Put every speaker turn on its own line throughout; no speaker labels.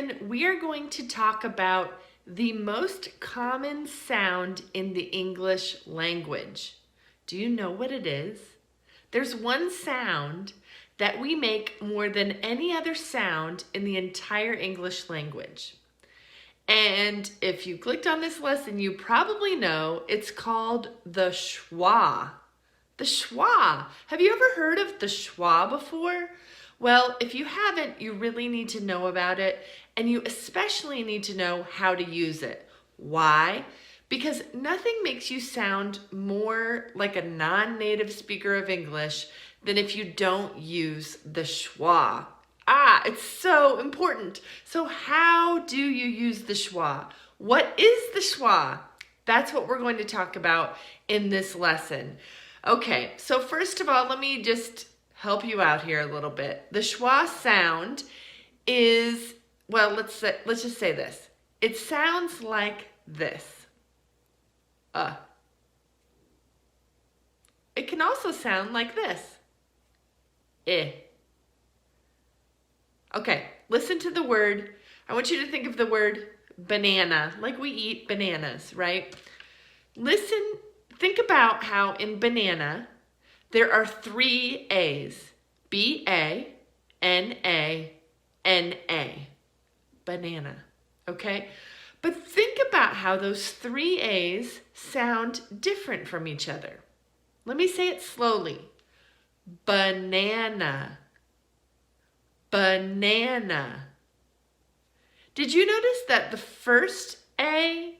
lesson, we are going to talk about the most common sound in the English language. Do you know what it is? There's one sound that we make more than any other sound in the entire English language. And if you clicked on this lesson, you probably know it's called the schwa. The schwa. Have you ever heard of the schwa before? Well, if you haven't, you really need to know about it, and you especially need to know how to use it. Why? Because nothing makes you sound more like a non-native speaker of English than if you don't use the schwa. It's so important. So how do you use the schwa? What is the schwa? That's what we're going to talk about in this lesson. Okay, so first of all, let me just help you out here a little bit. The schwa sound is, well, let's just say this. It sounds like this. It can also sound like this. Okay, listen to the word. I want you to think of the word banana, like we eat bananas, right? Listen, think about how in banana, there are 3 A's. B-A-N-A-N-A. Banana, okay? But think about how those 3 A's sound different from each other. Let me say it slowly. Banana. Banana. Did you notice that the first A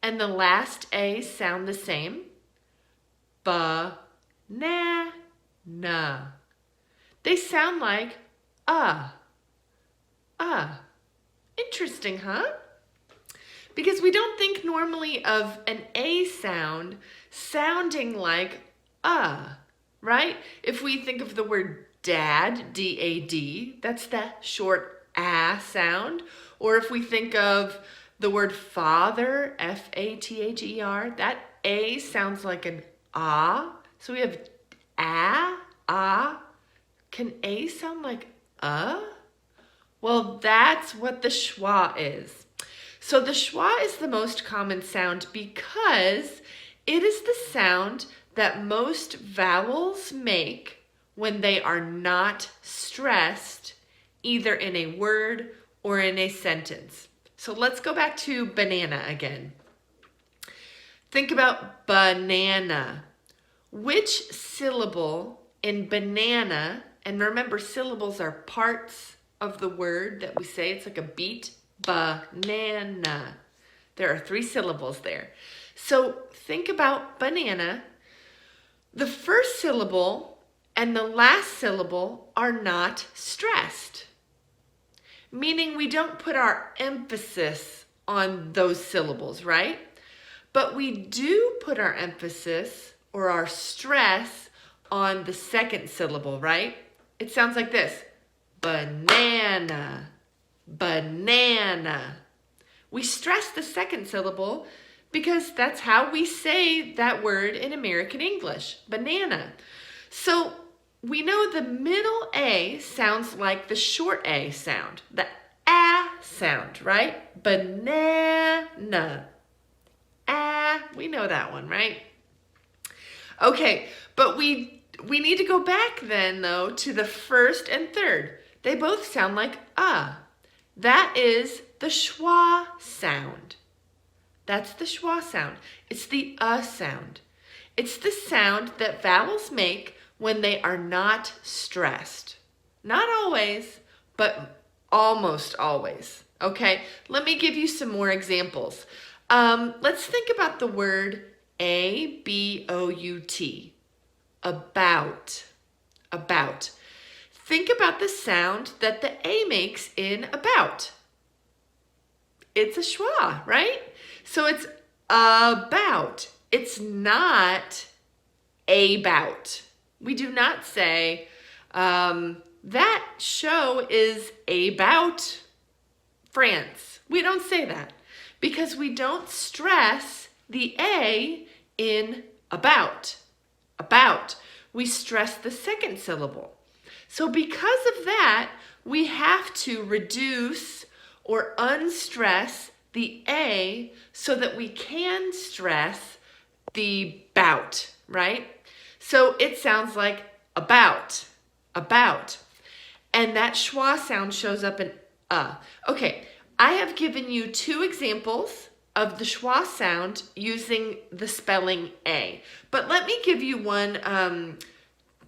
and the last A sound the same? Ba-na-na. They sound like Interesting, huh? Because we don't think normally of an A sound sounding like right? If we think of the word dad, D-A-D, that's the short sound. Or if we think of the word father, F-A-T-H-E-R, that A sounds like an So we have Can A sound like Well, that's what the schwa is. So the schwa is the most common sound because it is the sound that most vowels make when they are not stressed, either in a word or in a sentence. So let's go back to banana again. Think about banana. Which syllable in banana, and remember syllables are parts of the word that we say, it's like a beat, banana. There are 3 syllables there. So think about banana. The first syllable and the last syllable are not stressed, meaning we don't put our emphasis on those syllables, right? But we do put our emphasis or our stress on the second syllable, right? It sounds like this. Banana, banana. We stress the second syllable because that's how we say that word in American English, banana. So we know the middle A sounds like the short A sound, the sound, right? Banana. We know that one, right? Okay, but we need to go back then, though, to the first and third. They both sound like That is the schwa sound. That's the schwa sound. It's the sound. It's the sound that vowels make when they are not stressed. Not always, but almost always. Okay, let me give you some more examples. Let's think about the word A-B-O-U-T. About. About. Think about the sound that the A makes in about. It's a schwa, right? So it's about. It's not about. We do not say, that show is about France. We don't say that because we don't stress the A in about. About. We stress the second syllable. So because of that, we have to reduce or unstress the A so that we can stress the bout, right? So it sounds like about, about. And that schwa sound shows up in Okay, I have given you 2 examples of the schwa sound using the spelling A. But let me give you one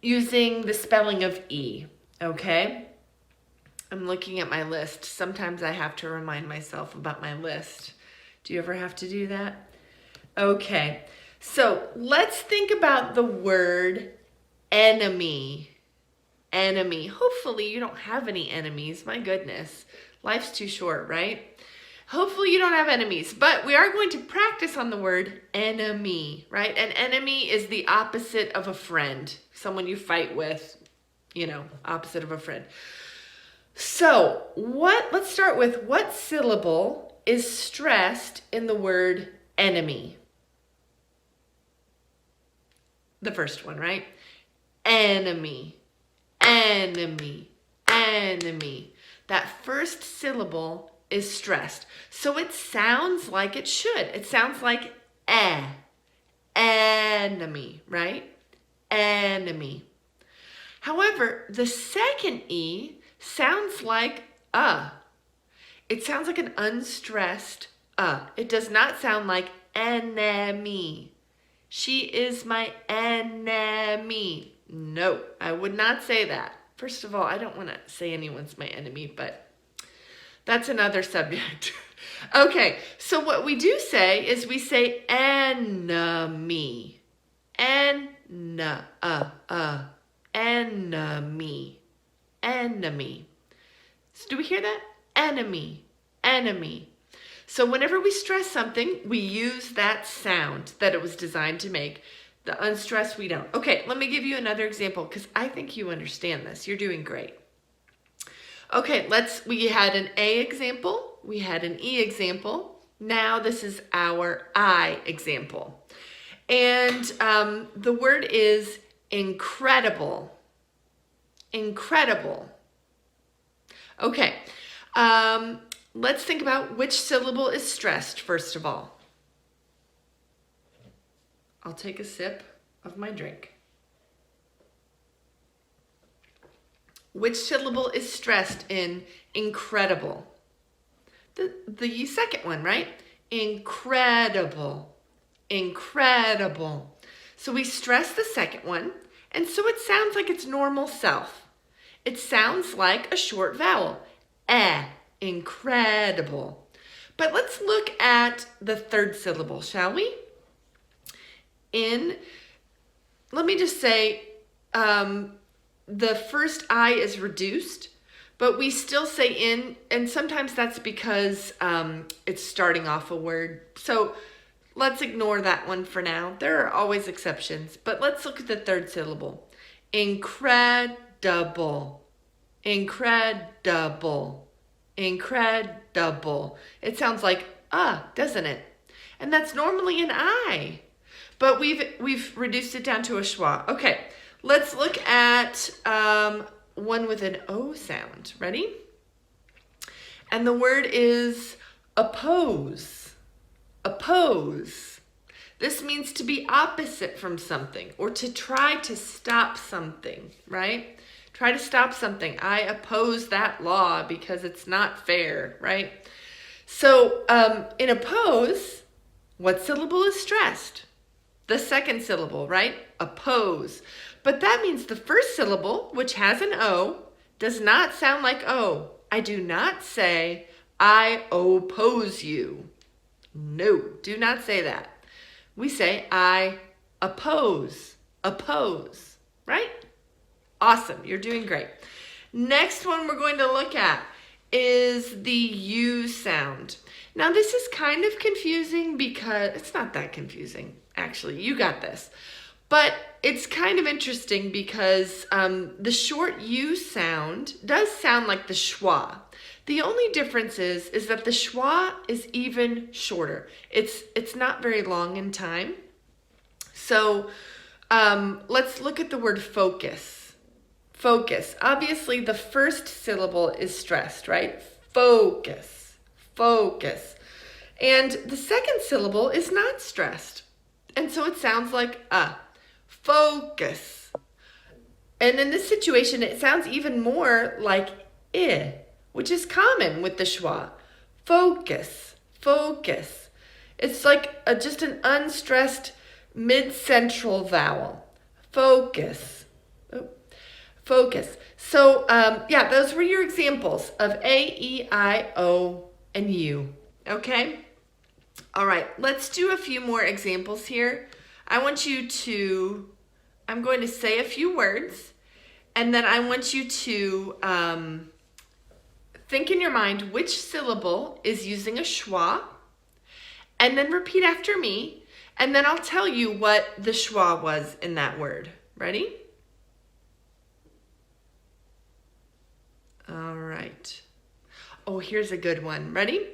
using the spelling of E, okay? I'm looking at my list. Sometimes I have to remind myself about my list. Do you ever have to do that? Okay, so let's think about the word enemy. Enemy. Hopefully you don't have any enemies. My goodness, life's too short, right? Hopefully you don't have enemies, but we are going to practice on the word enemy, right? An enemy is the opposite of a friend, someone you fight with, you know, opposite of a friend. So let's start with what syllable is stressed in the word enemy? The first one, right? Enemy, enemy, enemy. That first syllable is stressed. So it sounds like it should. It sounds like enemy, right? Enemy. However, the second E sounds like It sounds like an unstressed It does not sound like enemy. She is my enemy. No, I would not say that. First of all, I don't want to say anyone's my enemy, but that's another subject. Okay, so what we do say is we say enemy. Enemy. Enemy. So do we hear that? Enemy. Enemy. So whenever we stress something, we use that sound that it was designed to make. The unstressed, we don't. Okay, let me give you another example because I think you understand this. You're doing great. Okay, we had an A example. We had an E example. Now this is our I example. And the word is incredible. Incredible. Okay, let's think about which syllable is stressed first of all. I'll take a sip of my drink. Which syllable is stressed in incredible? The second one, right? Incredible. Incredible. So we stress the second one, and so it sounds like its normal self. It sounds like a short vowel. Incredible. But let's look at the third syllable, shall we? Let me just say, the first I is reduced, but we still say in, and sometimes that's because it's starting off a word. So let's ignore that one for now. There are always exceptions, but let's look at the third syllable. Incredible. Incredible. Incredible. It sounds like doesn't it? And that's normally an I. But we've reduced it down to a schwa. Okay, let's look at one with an O sound. Ready? And the word is oppose. Oppose. This means to be opposite from something or to try to stop something, right? Try to stop something. I oppose that law because it's not fair, right? So in oppose, what syllable is stressed? The second syllable, right? Oppose. But that means the first syllable, which has an O, does not sound like O. I do not say, I oppose you. No, do not say that. We say, I oppose. Oppose, right? Awesome, you're doing great. Next one we're going to look at is the U sound. Now this is kind of confusing because it's not that confusing. Actually, you got this. But it's kind of interesting because the short U sound does sound like the schwa. The only difference is that the schwa is even shorter. It's not very long in time. So let's look at the word focus. Focus. Obviously, the first syllable is stressed, right? Focus. focus. And the second syllable is not stressed. And so it sounds like focus. And in this situation, it sounds even more like which is common with the schwa. Focus, focus. It's like just an unstressed mid-central vowel. Focus. Focus. So, yeah, those were your examples of A, E, I, O, and U. Okay? All right, let's do a few more examples here. I'm going to say a few words, and then I want you to think in your mind which syllable is using a schwa, and then repeat after me, and then I'll tell you what the schwa was in that word. Ready? All right. Oh, here's a good one. Ready?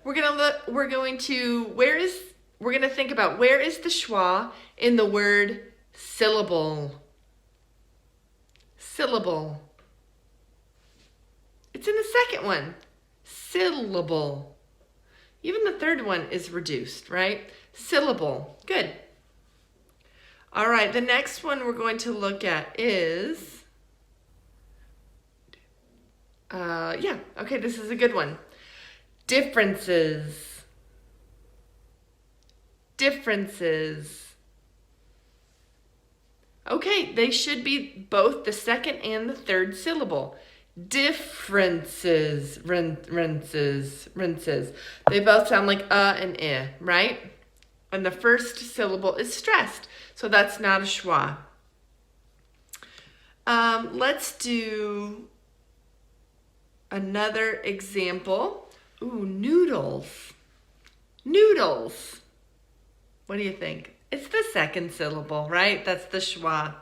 We're going to think about where is the schwa in the word syllable. Syllable. It's in the second one. Syllable. Even the third one is reduced, right? Syllable. Good. All right, the next one we're going to look at is this is a good one. Differences. Differences. Okay, they should be both the second and the third syllable. Differences. Rinses. They both sound like and I, right? And the first syllable is stressed, so that's not a schwa. Let's do another example. Ooh, noodles. Noodles. What do you think? It's the second syllable, right? That's the schwa.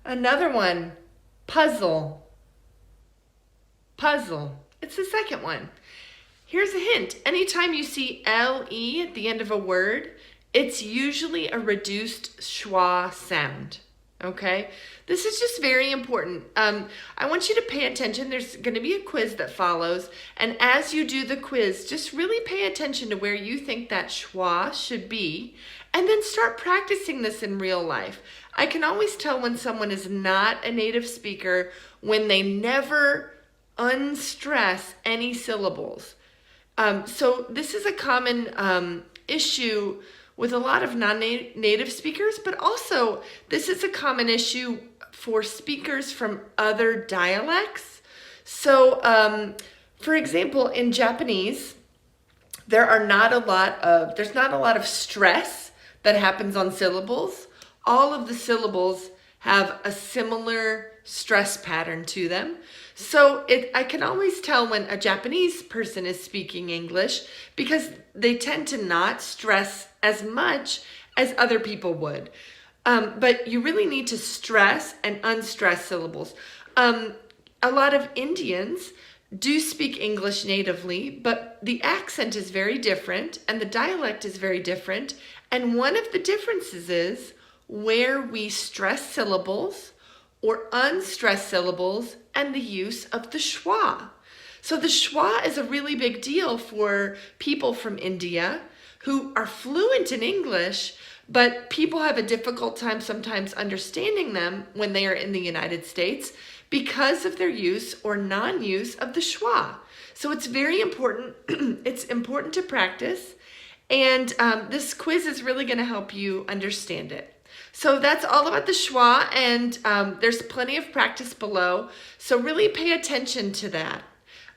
Another one, puzzle. Puzzle. It's the second one. Here's a hint. Anytime you see L-E at the end of a word, it's usually a reduced schwa sound. Okay? This is just very important. I want you to pay attention. There's going to be a quiz that follows. And as you do the quiz, just really pay attention to where you think that schwa should be. And then start practicing this in real life. I can always tell when someone is not a native speaker when they never unstress any syllables. So this is a common issue with a lot of non-native speakers, but also this is a common issue for speakers from other dialects. So, for example, in Japanese, there's not a lot of stress that happens on syllables. All of the syllables have a similar stress pattern to them. So I can always tell when a Japanese person is speaking English because they tend to not stress as much as other people would. But you really need to stress and unstress syllables. A lot of Indians do speak English natively, but the accent is very different and the dialect is very different. And one of the differences is where we stress syllables or unstress syllables and the use of the schwa. So the schwa is a really big deal for people from India who are fluent in English, but people have a difficult time sometimes understanding them when they are in the United States because of their use or non-use of the schwa. So it's very important. It's important to practice, and this quiz is really going to help you understand it. So that's all about the schwa, and there's plenty of practice below. So really pay attention to that.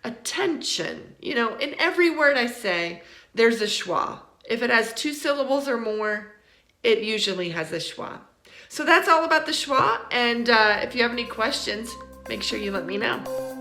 Attention. You know, in every word I say, there's a schwa. If it has 2 syllables or more, it usually has a schwa. So that's all about the schwa, and if you have any questions, make sure you let me know.